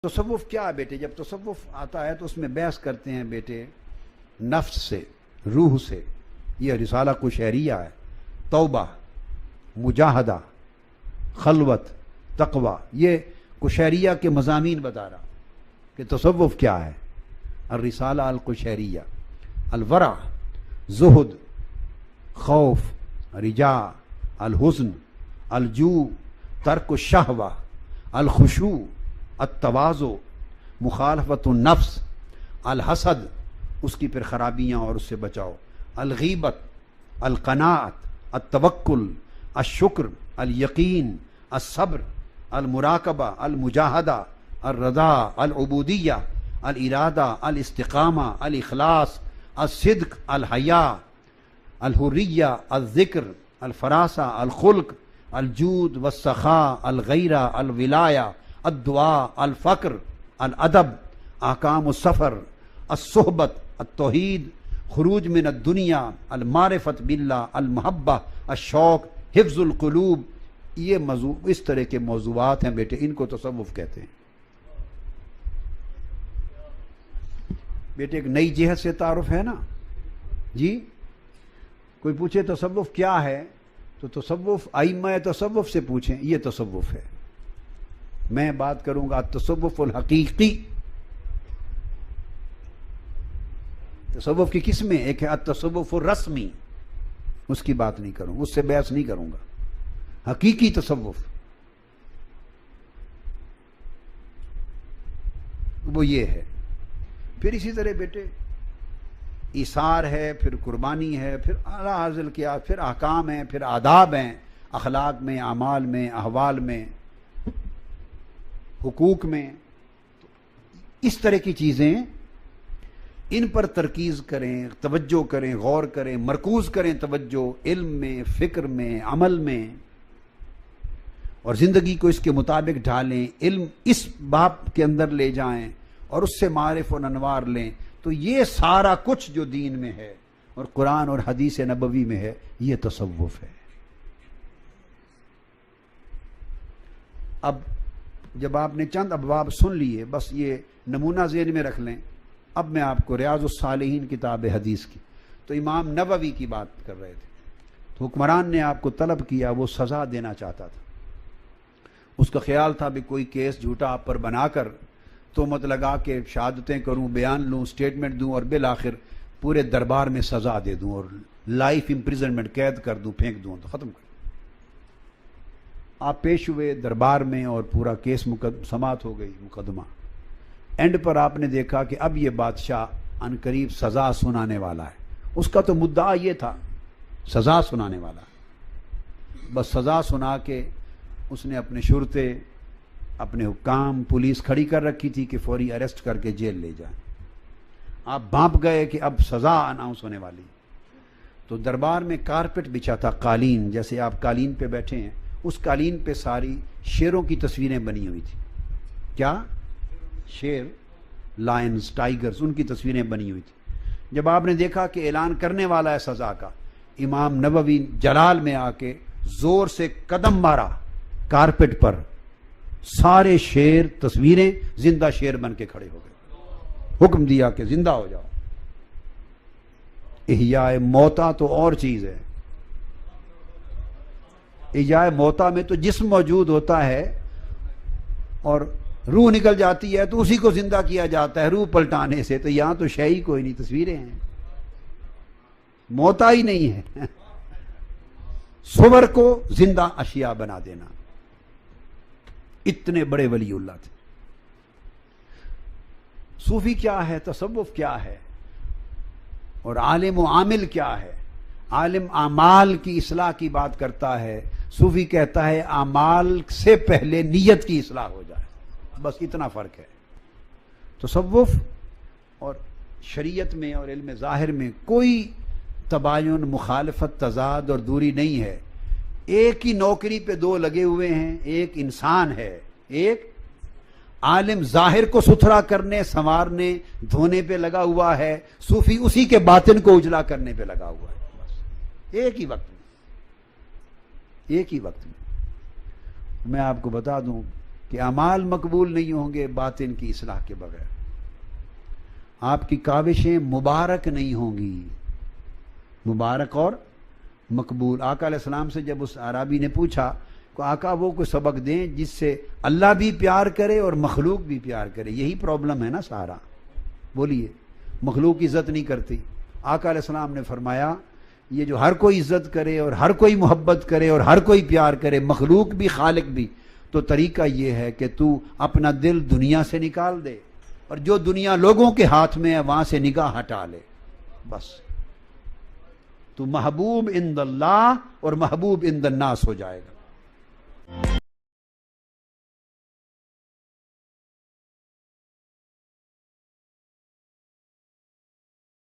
تصوف کیا ہے بیٹے؟ جب تصوف آتا ہے تو اس میں بحث کرتے ہیں بیٹے نفس سے، روح سے. یہ رسالہ قشیریہ ہے. توبہ، مجاہدہ، خلوت، تقوی، یہ قشیریہ کے مضامین بتا رہا کہ تصوف کیا ہے. الرسالہ القشیریہ. الورع، زہد، خوف، رجاء، الحزن، الجوع، ترک الشہوہ، الخشوع، التواضع، مخالفت النفس، الحسد، اس کی پھر خرابیاں اور اس سے بچاؤ، الغیبت، القناعت، التوکل، الشکر، الیقین، الصبر، المراقبہ، المجاہدہ، الرضا، العبودیہ، الارادہ، الاستقامہ، الاخلاص، الصدق، الحیاء، الحریہ، الذکر، الفراسہ، الخلق، الجود والسخاء، الغیرہ، الولایہ، الدعاء، الفقر، الادب، احکام السفر، الصحبت، التوحید، خروج من الدنیا، المعرفت باللہ، المحبہ، الشوق، حفظ القلوب. یہ موضوع اس طرح کے موضوعات ہیں بیٹے، ان کو تصوف کہتے ہیں. بیٹے ایک نئی جہت سے تعارف ہے نا جی. کوئی پوچھے تصوف کیا ہے تو تصوف ائمہ تصوف سے پوچھیں، یہ تصوف ہے. میں بات کروں گا تصوف الحقیقی. تصوف کی قسمیں، ایک ہے التصوف الرسمی، اس کی بات نہیں کروں، اس سے بحث نہیں کروں گا. حقیقی تصوف وہ یہ ہے. پھر اسی طرح بیٹے ایثار ہے، پھر قربانی ہے، پھر اعلیٰ حاصل کیا، پھر احکام ہیں، پھر آداب ہیں، اخلاق میں، اعمال میں، احوال میں، حقوق میں. اس طرح کی چیزیں، ان پر ترکیز کریں، توجہ کریں، غور کریں، مرکوز کریں توجہ، علم میں، فکر میں، عمل میں، اور زندگی کو اس کے مطابق ڈھالیں. علم اس باب کے اندر لے جائیں اور اس سے معارف و انوار لیں. تو یہ سارا کچھ جو دین میں ہے اور قرآن اور حدیث نبوی میں ہے، یہ تصوف ہے. اب جب آپ نے چند ابواب سن لیے، بس یہ نمونہ ذہن میں رکھ لیں. اب میں آپ کو ریاض الصالحین کتاب حدیث کی، تو امام نووی کی بات کر رہے تھے. تو حکمران نے آپ کو طلب کیا، وہ سزا دینا چاہتا تھا. اس کا خیال تھا بھی کوئی کیس جھوٹا آپ پر بنا کر تہمت لگا کے شہادتیں کروں، بیان لوں، سٹیٹمنٹ دوں اور بالآخر پورے دربار میں سزا دے دوں اور لائف امپریزنمنٹ، قید کر دوں، پھینک دوں، تو ختم کر. آپ پیش ہوئے دربار میں اور پورا کیس سماعت ہو گئی، مقدمہ. اینڈ پر آپ نے دیکھا کہ اب یہ بادشاہ عنقریب سزا سنانے والا ہے. اس کا تو مدعا یہ تھا سزا سنانے والا. بس سزا سنا کے اس نے اپنے شرطے، اپنے حکام، پولیس کھڑی کر رکھی تھی کہ فوری اریسٹ کر کے جیل لے جائیں. آپ بھانپ گئے کہ اب سزا اناؤنس ہونے والی. تو دربار میں کارپٹ بچھا تھا، قالین، جیسے آپ قالین پہ بیٹھے ہیں، اس قالین پہ ساری شیروں کی تصویریں بنی ہوئی تھی. کیا؟ شیر، لائنز، ٹائیگرز، ان کی تصویریں بنی ہوئی تھی. جب آپ نے دیکھا کہ اعلان کرنے والا ہے سزا کا، امام نووی جلال میں آ کے زور سے قدم مارا کارپٹ پر. سارے شیر، تصویریں زندہ شیر بن کے کھڑے ہو گئے. حکم دیا کہ زندہ ہو جاؤ. احیاء موتا تو اور چیز ہے. احیاء موتا میں تو جسم موجود ہوتا ہے اور روح نکل جاتی ہے تو اسی کو زندہ کیا جاتا ہے روح پلٹانے سے. تو یہاں تو شے ہی کوئی نہیں، تصویریں ہیں، موتا ہی نہیں ہے. صور کو زندہ اشیاء بنا دینا. اتنے بڑے ولی اللہ تھے. صوفی کیا ہے، تصوف کیا ہے، اور عالم و عامل کیا ہے؟ عالم اعمال کی اصلاح کی بات کرتا ہے، صوفی کہتا ہے اعمال سے پہلے نیت کی اصلاح ہو جائے. بس اتنا فرق ہے. تصوف اور شریعت میں اور علم ظاہر میں کوئی تباین، مخالفت، تضاد اور دوری نہیں ہے. ایک ہی نوکری پہ دو لگے ہوئے ہیں. ایک انسان ہے، ایک عالم ظاہر کو ستھرا کرنے، سنوارنے، دھونے پہ لگا ہوا ہے. صوفی اسی کے باطن کو اجلا کرنے پہ لگا ہوا ہے. بس ایک ہی وقت میں، ایک ہی وقت میں. میں آپ کو بتا دوں کہ اعمال مقبول نہیں ہوں گے باطن کی اصلاح کے بغیر، آپ کی کاوشیں مبارک نہیں ہوں گی، مبارک اور مقبول۔ آقا علیہ السلام سے جب اس اعرابی نے پوچھا کہ آقا وہ کوئی سبق دیں جس سے اللہ بھی پیار کرے اور مخلوق بھی پیار کرے، یہی پرابلم ہے نا سارا، بولیے مخلوق عزت نہیں کرتی۔ آقا علیہ السلام نے فرمایا یہ جو ہر کوئی عزت کرے اور ہر کوئی محبت کرے اور ہر کوئی پیار کرے، مخلوق بھی خالق بھی، تو طریقہ یہ ہے کہ تو اپنا دل دنیا سے نکال دے اور جو دنیا لوگوں کے ہاتھ میں ہے وہاں سے نگاہ ہٹا لے، بس تو محبوب عند اللہ اور محبوب عند الناس ہو جائے گا۔